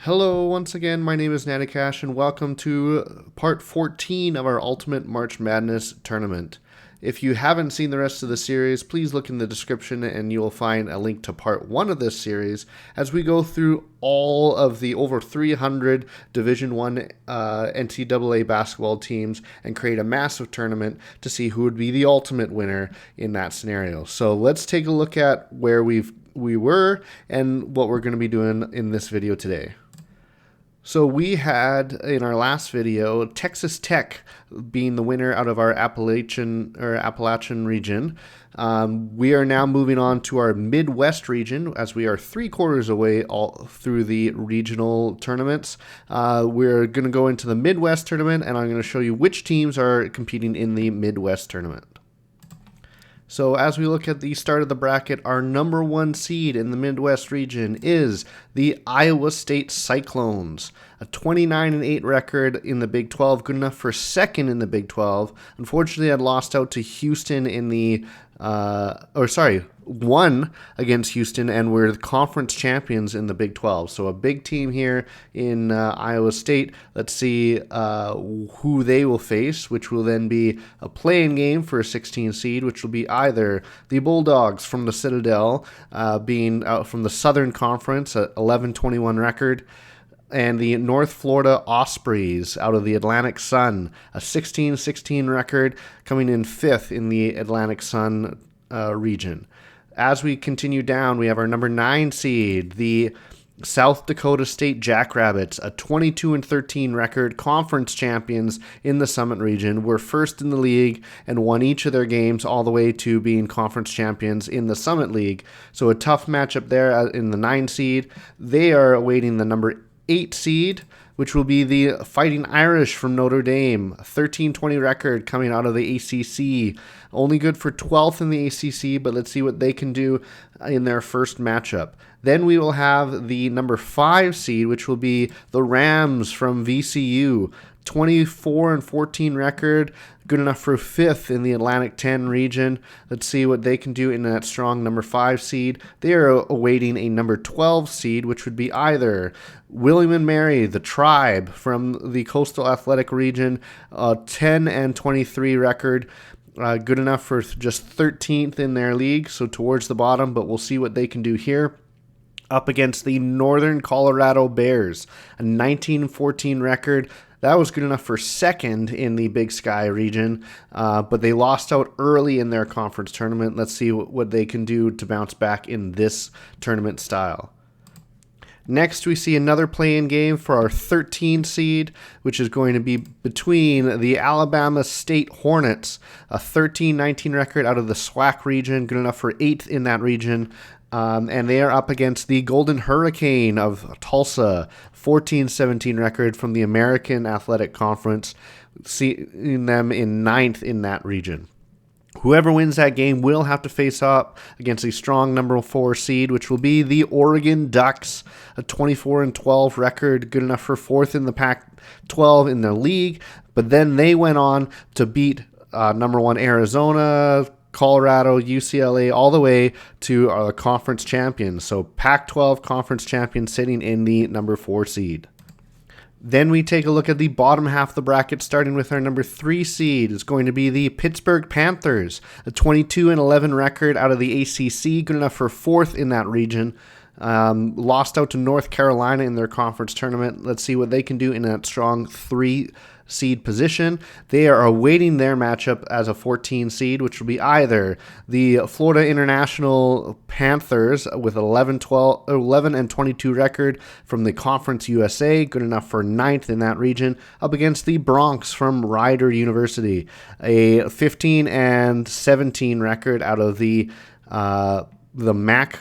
Hello, once again, my name is Natikash, and welcome to part 14 of our Ultimate March Madness tournament. If you haven't seen the rest of the series, please look in the description and you'll find a link to part 1 of this series as we go through all of the over 300 Division 1 NCAA basketball teams and create a massive tournament to see who would be the ultimate winner in that scenario. So let's take a look at where we were and what we're going to be doing in this video today. So we had in our last video Texas Tech being the winner out of our Appalachian region. We are now moving on to our Midwest region as we are 3/4 away all through the regional tournaments. We're going to go into the Midwest tournament, and I'm going to show you which teams are competing in the Midwest tournament. So as we look at the start of the bracket, our number 1 seed in the Midwest region is the Iowa State Cyclones. A 29-8 record in the Big 12, good enough for second in the Big 12. Unfortunately, had lost out to Houston in the, won against Houston and were the conference champions in the Big 12. So a big team here in Iowa State. Let's see who they will face, which will then be a play-in game for a 16 seed, which will be either the Bulldogs from the Citadel, being out from the Southern Conference, at 11-21 record, and the North Florida Ospreys out of the Atlantic Sun, a 16-16 record, coming in 5th in the Atlantic Sun region. As we continue down, we have our number 9 seed, the South Dakota State Jackrabbits, a 22-13 record, conference champions in the Summit region, were first in the league and won each of their games all the way to being conference champions in the Summit League. So a tough matchup there in the 9 seed. They are awaiting the number 8 seed, which will be the Fighting Irish from Notre Dame, a 13-20 record coming out of the ACC. Only good for 12th in the ACC, but let's see what they can do in their first matchup. Then we will have the number 5 seed, which will be the Rams from VCU. 24-14 record, good enough for 5th in the Atlantic 10 region. Let's see what they can do in that strong number 5 seed. They are awaiting a number 12 seed, which would be either William & Mary, the Tribe from the Coastal Athletic region, 10-23 record. Good enough for just 13th in their league, so towards the bottom, but we'll see what they can do here. Up against the Northern Colorado Bears, a 19-14 record. That was good enough for second in the Big Sky region, but they lost out early in their conference tournament. Let's see what they can do to bounce back in this tournament style. Next, we see another play-in game for our 13 seed, which is going to be between the Alabama State Hornets, a 13-19 record out of the SWAC region, good enough for 8th in that region. And they are up against the Golden Hurricane of Tulsa, 14-17 record from the American Athletic Conference, seeing them in 9th in that region. Whoever wins that game will have to face up against a strong number 4 seed, which will be the Oregon Ducks, a 24-12 record, good enough for 4th in the Pac-12 in the league. But then they went on to beat number 1 Arizona, Colorado, UCLA, all the way to our conference champions. So Pac-12 conference champions sitting in the number 4 seed. Then we take a look at the bottom half of the bracket, starting with our number 3 seed. It's going to be the Pittsburgh Panthers, a 22-11 record out of the ACC, good enough for 4th in that region. Lost out to North Carolina in their conference tournament. Let's see what they can do in that strong 3 seed position. They are awaiting their matchup as a 14 seed, which will be either the Florida International Panthers with 11-22 record from the Conference USA, good enough for 9th in that region, up against the Bronx from Rider University, a 15-17 record out of the MAC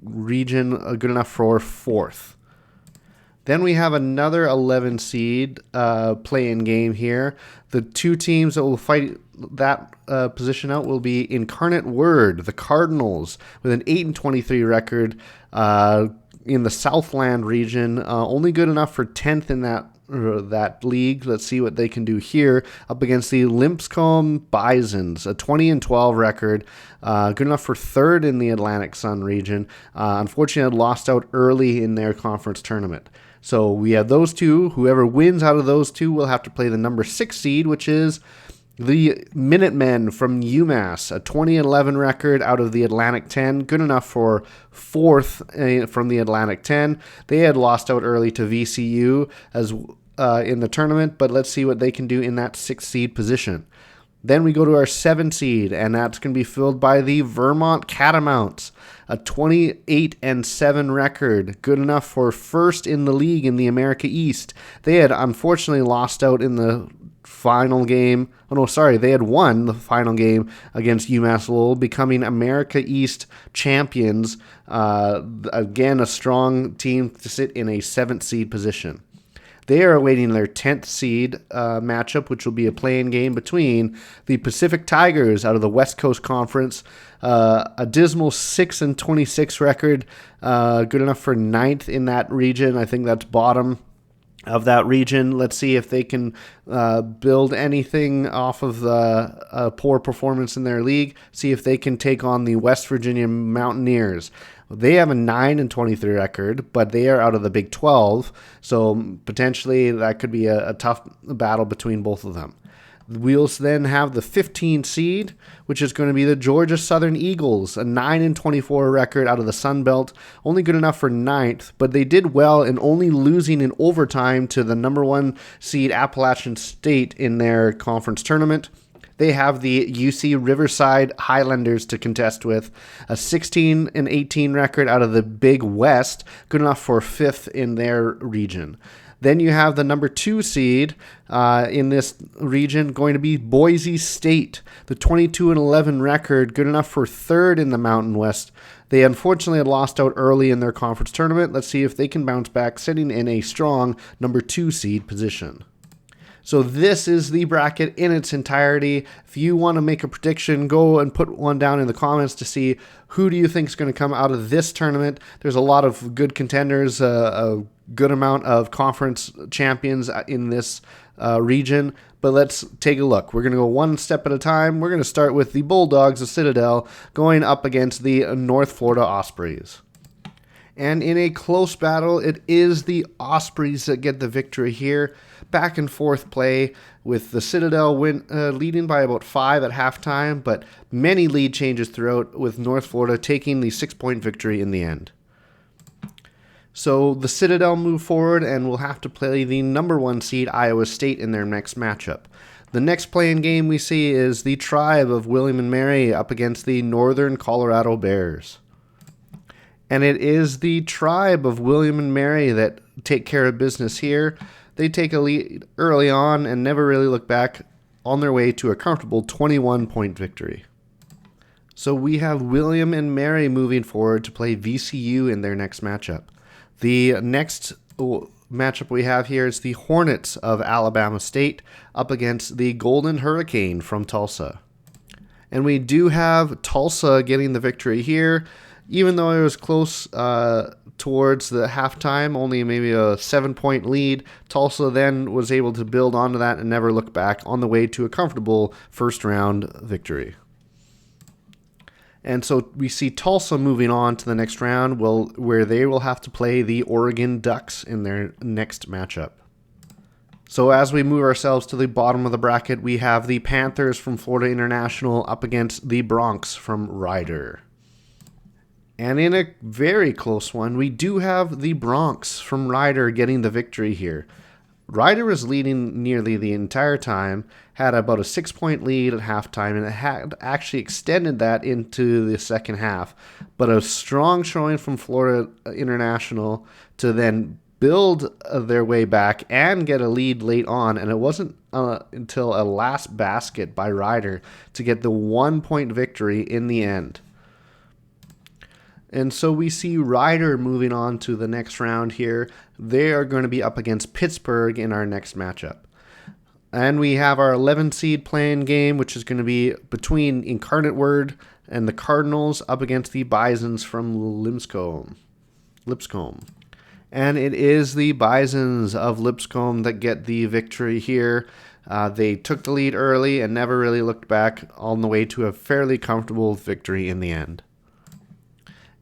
region, good enough for 4th. Then we have another 11 seed play-in game here. The 2 teams that will fight that position out will be Incarnate Word, the Cardinals, with an 8-23 record in the Southland region, only good enough for 10th in that that league. Let's see what they can do here up against the Lipscomb Bisons, a 20-12 record, good enough for third in the Atlantic Sun region. Unfortunately, lost out early in their conference tournament. So we have those two. Whoever wins out of those two will have to play the number 6 seed, which is the Minutemen from UMass, a 20-11 record out of the Atlantic 10, good enough for fourth from the Atlantic 10. They had lost out early to VCU as in the tournament, but let's see what they can do in that 6th seed position. Then we go to our 7 seed, and that's going to be filled by the Vermont Catamounts, a 28-7 record, good enough for first in the league in the America East. They had unfortunately lost out in the final game. They had won the final game against UMass Lowell, becoming America East champions. Again, a strong team to sit in a 7th seed position. They are awaiting their 10th seed matchup, which will be a play-in game between the Pacific Tigers out of the West Coast Conference, a dismal 6-26 record, good enough for 9th in that region. I think that's bottom of that region. Let's see if they can build anything off of the poor performance in their league. See if they can take on the West Virginia Mountaineers. They have a 9-23 record, but they are out of the Big 12, so potentially that could be a tough battle between both of them. We'll then have the 15 seed, which is going to be the Georgia Southern Eagles, a 9-24 record out of the Sun Belt, only good enough for 9th, but they did well in only losing in overtime to the number 1 seed Appalachian State in their conference tournament. They have the UC Riverside Highlanders to contest with, a 16-18 record out of the Big West, good enough for 5th in their region. Then you have the number 2 seed in this region going to be Boise State, the 22-11 record, good enough for 3rd in the Mountain West. They unfortunately had lost out early in their conference tournament. Let's see if they can bounce back, sitting in a strong number 2 seed position. So this is the bracket in its entirety. If you want to make a prediction, go and put one down in the comments to see who do you think is going to come out of this tournament. There's a lot of good contenders, a good amount of conference champions in this region. But let's take a look. We're going to go one step at a time. We're going to start with the Bulldogs of Citadel going up against the North Florida Ospreys. And in a close battle, it is the Ospreys that get the victory here. Back and forth play with the Citadel leading by about 5 at halftime, but many lead changes throughout, with North Florida taking the 6-point victory in the end. So the Citadel move forward and will have to play the number 1 seed Iowa State in their next matchup. The next play-in game we see is the Tribe of William and Mary up against the Northern Colorado Bears. And it is the Tribe of William and Mary that take care of business here. They take a lead early on and never really look back, on their way to a comfortable 21-point victory. So we have William and Mary moving forward to play VCU in their next matchup. The next matchup we have here is the Hornets of Alabama State up against the Golden Hurricane from Tulsa. And we do have Tulsa getting the victory here. Even though it was close towards the halftime, only maybe a 7-point lead, Tulsa then was able to build onto that and never look back, on the way to a comfortable first-round victory. And so we see Tulsa moving on to the next round, where they will have to play the Oregon Ducks in their next matchup. So as we move ourselves to the bottom of the bracket, we have the Panthers from Florida International up against the Bronx from Rider. And in a very close one, we do have the Bronx from Rider getting the victory here. Rider was leading nearly the entire time, had about a 6-point lead at halftime, and it had actually extended that into the second half. But a strong showing from Florida International to then build their way back and get a lead late on, and it wasn't until a last basket by Rider to get the 1-point victory in the end. And so we see Rider moving on to the next round here. They are going to be up against Pittsburgh in our next matchup. And we have our 11 seed play-in game, which is going to be between Incarnate Word and the Cardinals up against the Bisons from Lipscomb. And it is the Bisons of Lipscomb that get the victory here. They took the lead early and never really looked back, on the way to a fairly comfortable victory in the end.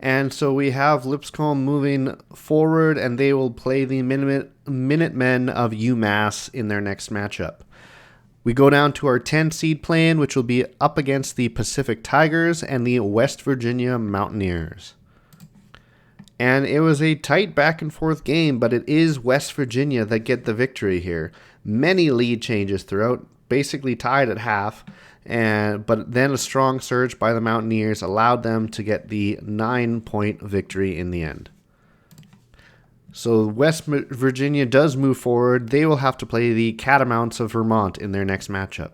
And so we have Lipscomb moving forward, and they will play the Minutemen of UMass in their next matchup. We go down to our 10 seed play-in, which will be up against the Pacific Tigers and the West Virginia Mountaineers. And it was a tight back and forth game, but it is West Virginia that get the victory here. Many lead changes throughout, basically tied at half, but then a strong surge by the Mountaineers allowed them to get the 9-point victory in the end. So West Virginia does move forward. They will have to play the Catamounts of Vermont in their next matchup.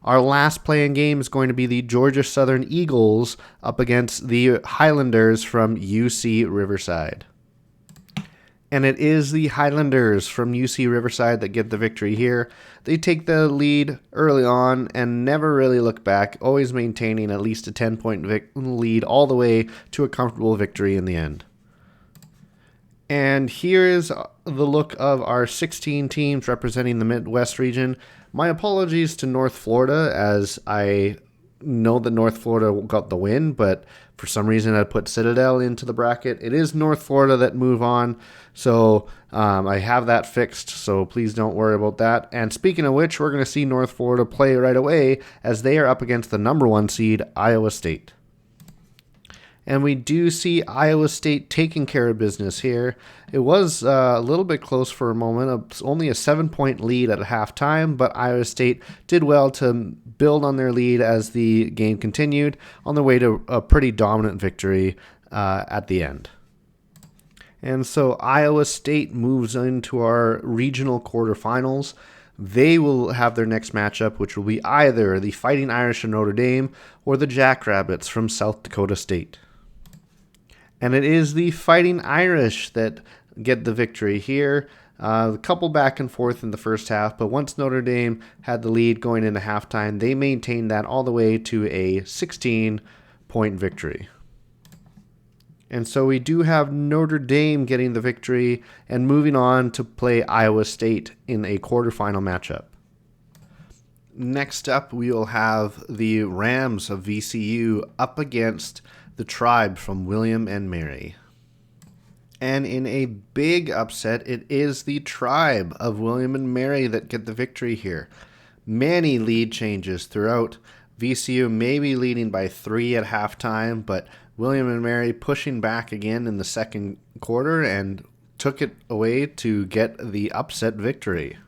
Our last play-in game is going to be the Georgia Southern Eagles up against the Highlanders from UC Riverside. And it is the Highlanders from UC Riverside that get the victory here. They take the lead early on and never really look back, always maintaining at least a 10-point lead all the way to a comfortable victory in the end. And here is the look of our 16 teams representing the Midwest region. My apologies to North Florida, as I know that North Florida got the win, but for some reason I put Citadel into the bracket. It is North Florida that move on, so I have that fixed, so please don't worry about that. And speaking of which, we're going to see North Florida play right away, as they are up against the number 1 seed, Iowa State. And we do see Iowa State taking care of business here. It was a little bit close for a moment, only a 7-point lead at halftime, but Iowa State did well to build on their lead as the game continued, on the way to a pretty dominant victory at the end. And so Iowa State moves into our regional quarterfinals. They will have their next matchup, which will be either the Fighting Irish of Notre Dame or the Jackrabbits from South Dakota State. And it is the Fighting Irish that get the victory here. A couple back and forth in the first half, but once Notre Dame had the lead going into halftime, they maintained that all the way to a 16-point victory. And so we do have Notre Dame getting the victory and moving on to play Iowa State in a quarterfinal matchup. Next up, we will have the Rams of VCU up against the Tribe from William and Mary. And in a big upset, it is the Tribe of William and Mary that get the victory here. Many lead changes throughout. VCU maybe leading by 3 at halftime, but William and Mary pushing back again in the second quarter and took it away to get the upset victory.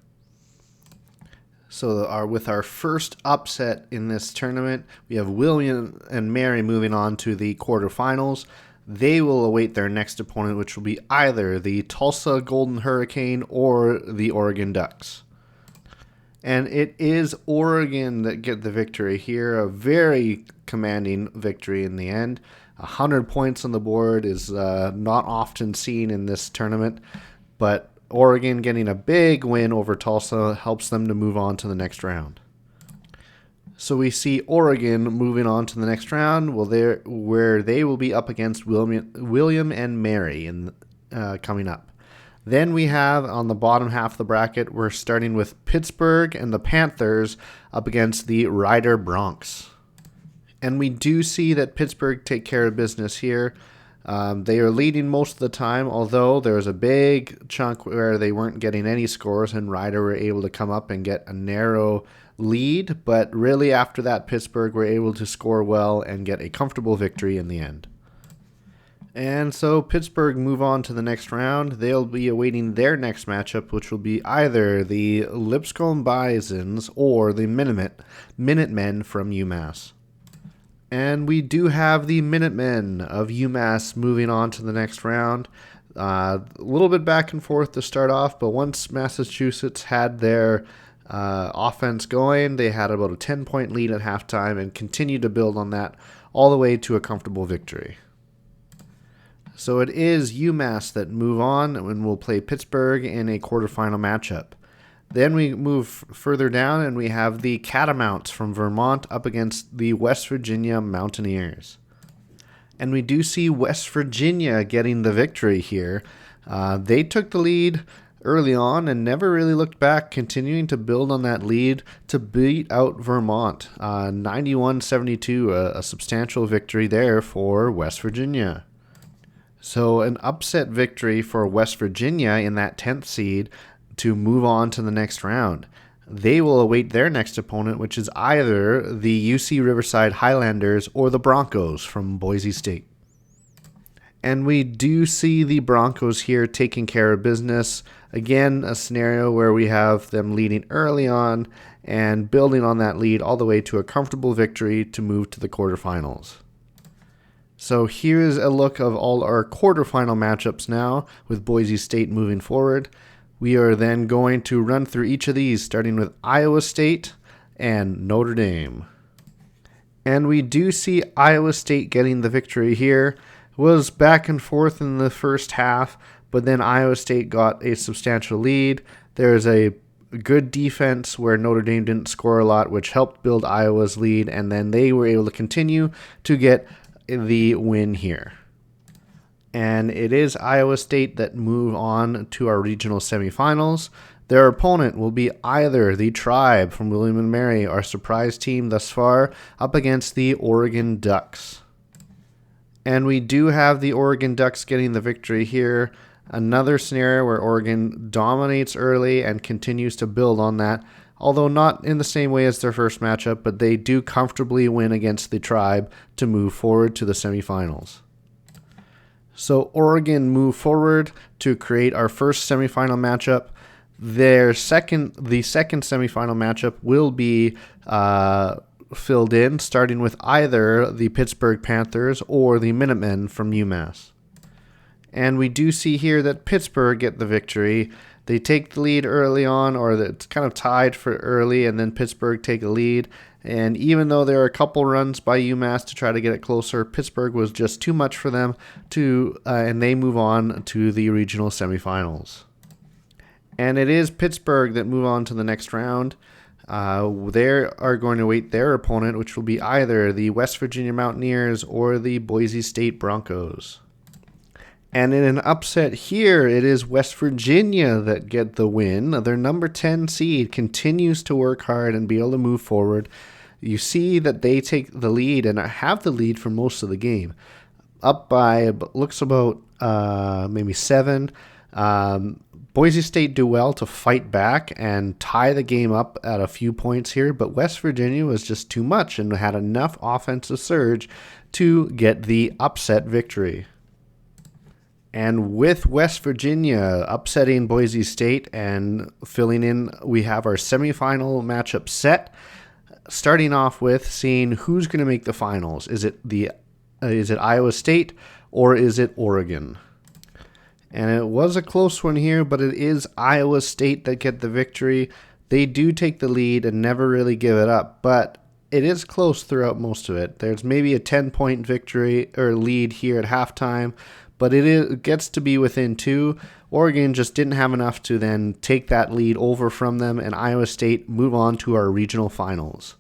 So with our first upset in this tournament, we have William and Mary moving on to the quarterfinals. They will await their next opponent, which will be either the Tulsa Golden Hurricane or the Oregon Ducks. And it is Oregon that get the victory here, a very commanding victory in the end. 100 points on the board is not often seen in this tournament, but Oregon getting a big win over Tulsa helps them to move on to the next round. So we see Oregon moving on to the next round, where they will be up against William and Mary coming up. Then we have on the bottom half of the bracket, we're starting with Pittsburgh and the Panthers up against the Rider Broncs. And we do see that Pittsburgh take care of business here. They are leading most of the time, although there was a big chunk where they weren't getting any scores and Rider were able to come up and get a narrow lead. But really after that, Pittsburgh were able to score well and get a comfortable victory in the end. And so Pittsburgh move on to the next round. They'll be awaiting their next matchup, which will be either the Lipscomb Bisons or the Minutemen from UMass. And we do have the Minutemen of UMass moving on to the next round. A little bit back and forth to start off, but once Massachusetts had their offense going, they had about a 10-point lead at halftime and continued to build on that all the way to a comfortable victory. So it is UMass that move on and will play Pittsburgh in a quarterfinal matchup. Then we move further down and we have the Catamounts from Vermont up against the West Virginia Mountaineers. And we do see West Virginia getting the victory here. They took the lead early on and never really looked back, continuing to build on that lead to beat out Vermont 91-72, a substantial victory there for West Virginia. So an upset victory for West Virginia in that 10th seed to move on to the next round. They will await their next opponent, which is either the UC Riverside Highlanders or the Broncos from Boise State. And we do see the Broncos here taking care of business. Again, a scenario where we have them leading early on and building on that lead all the way to a comfortable victory to move to the quarterfinals. So here's a look of all our quarterfinal matchups now with Boise State moving forward. We are then going to run through each of these, starting with Iowa State and Notre Dame. And we do see Iowa State getting the victory here. It was back and forth in the first half, but then Iowa State got a substantial lead. There's a good defense where Notre Dame didn't score a lot, which helped build Iowa's lead, and then they were able to continue to get the win here. And it is Iowa State that move on to our regional semifinals. Their opponent will be either the Tribe from William & Mary, our surprise team thus far, up against the Oregon Ducks. And we do have the Oregon Ducks getting the victory here. Another scenario where Oregon dominates early and continues to build on that, although not in the same way as their first matchup, but they do comfortably win against the Tribe to move forward to the semifinals. So Oregon move forward to create our first semifinal matchup. The second semifinal matchup will be filled in, starting with either the Pittsburgh Panthers or the Minutemen from UMass. And we do see here that Pittsburgh get the victory. They take the lead early on, or it's kind of tied for early, and then Pittsburgh take a lead. And even though there are a couple runs by UMass to try to get it closer, Pittsburgh was just too much for them and they move on to the regional semifinals. And it is Pittsburgh that move on to the next round. They are going to await their opponent, which will be either the West Virginia Mountaineers or the Boise State Broncos. And in an upset here, it is West Virginia that get the win. Their number 10 seed continues to work hard and be able to move forward. You see that they take the lead and have the lead for most of the game. Up by, looks about maybe 7. Boise State do well to fight back and tie the game up at a few points here, but West Virginia was just too much and had enough offensive surge to get the upset victory. And with West Virginia upsetting Boise State and filling in, we have our semifinal matchup set. Starting off with seeing who's going to make the finals. Is it Iowa State or is it Oregon? And it was a close one here, but it is Iowa State that get the victory. They do take the lead and never really give it up, but it is close throughout most of it. There's maybe a 10-point victory or lead here at halftime, but it gets to be within 2. Oregon just didn't have enough to then take that lead over from them, and Iowa State move on to our regional finals.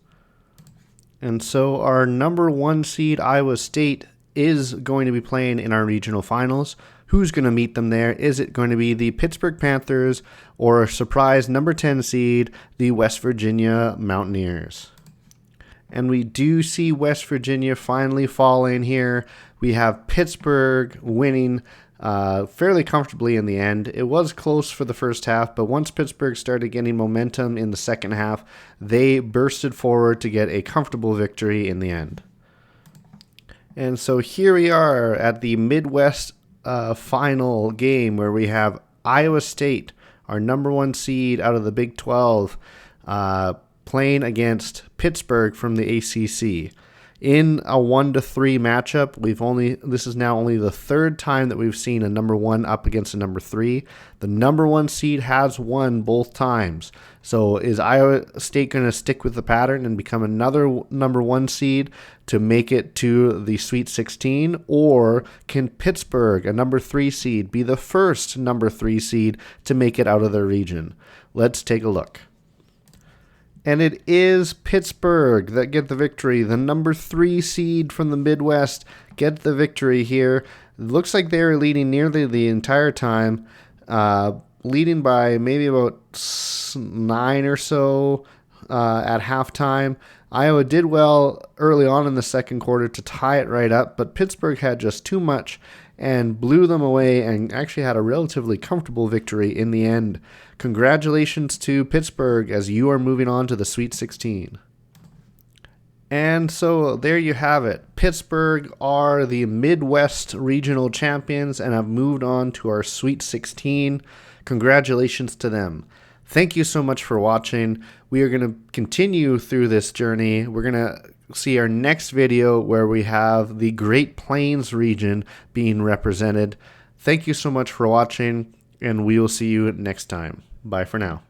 And so our number 1 seed, Iowa State, is going to be playing in our regional finals. Who's going to meet them there? Is it going to be the Pittsburgh Panthers or a surprise number 10 seed, the West Virginia Mountaineers? And we do see West Virginia finally fall in here. We have Pittsburgh winning fairly comfortably in the end. It was close for the first half, but once Pittsburgh started getting momentum in the second half, they bursted forward to get a comfortable victory in the end. And so here we are at the Midwest final game where we have Iowa State, our number 1 seed out of the Big 12, playing against Pittsburgh from the ACC. In a 1-3 matchup, this is now only the 3rd time that we've seen a number 1 up against a number 3. The number 1 seed has won both times. So is Iowa State going to stick with the pattern and become another number 1 seed to make it to the Sweet 16? Or can Pittsburgh, a number 3 seed, be the first number 3 seed to make it out of their region? Let's take a look. And it is Pittsburgh that get the victory. The number 3 seed from the Midwest get the victory here. looks like they were leading nearly the entire time, leading by maybe about 9 or so at halftime. Iowa did well early on in the second quarter to tie it right up, but Pittsburgh had just too much and blew them away and actually had a relatively comfortable victory in the end. Congratulations to Pittsburgh as you are moving on to the Sweet 16. And so there you have it. Pittsburgh are the Midwest Regional Champions and have moved on to our Sweet 16. Congratulations to them. Thank you so much for watching. We are going to continue through this journey. We're going to see our next video where we have the Great Plains region being represented. Thank you so much for watching, and we will see you next time. Bye for now.